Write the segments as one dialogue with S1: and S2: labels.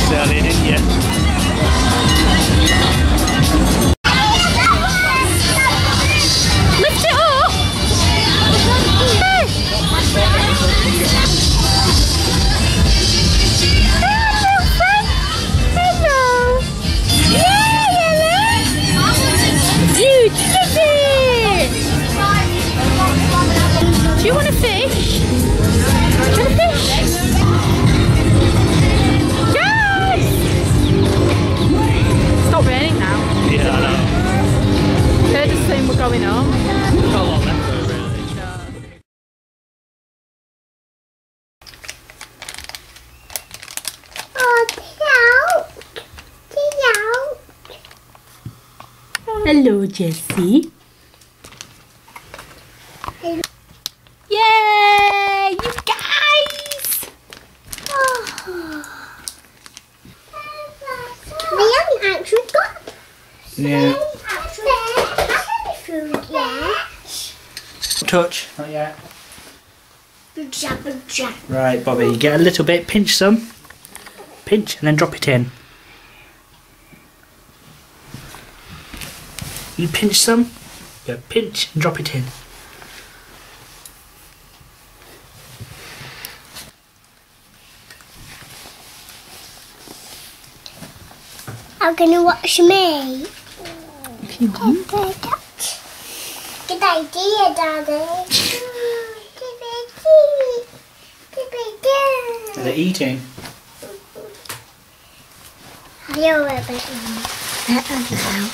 S1: legs earlier, didn't you?
S2: Lift it up! Hello! You did it! Do you want a fish? Do you want a fish? Yes! It's not raining now.
S1: Yeah, I know.
S2: Heard us saying we're going home.
S1: We've got a lot left though, really.
S2: Hello, Jessie. Yay, you guys!
S3: They haven't actually got
S1: Yeah.
S3: food yet.
S1: Touch. Not yet.
S3: Jabba jab.
S1: Right, Bobby, get a little bit, pinch some. Pinch and then drop it in. You pinch some, yeah, pinch and drop it in.
S3: I'm gonna watch me.
S2: If you want.
S3: Good idea, Daddy.
S1: Are they eating?
S3: You're a bit now.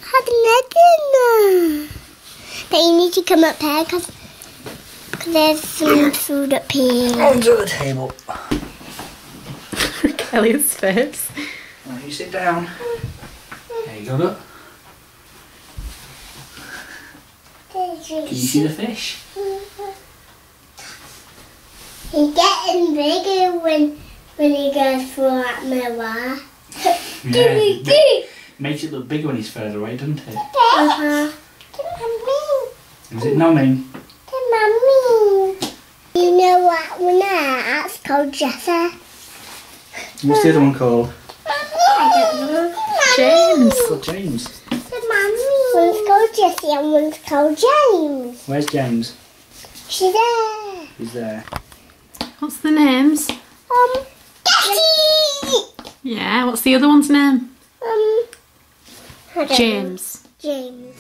S3: Had dinner. But you need to come up here because there's some food up here.
S1: Onto the table.
S2: Elliot's face.
S1: Right, you sit down. There you go, look. Can you see the fish?
S3: He's getting bigger when he goes through that mirror.
S1: Yeah, makes it look bigger when he's further away, doesn't it? Is it numbing?
S3: Mummy. You know what one that's called Jessie?
S1: What's the other one called?
S3: I don't know.
S2: James.
S1: Called James.
S3: One's called Jessie and one's called James.
S1: Where's James?
S3: She's there.
S1: He's there.
S2: What's the names?
S3: Jessie!
S2: Yeah, what's the other one's name?
S3: I don't know.
S2: James.
S3: James.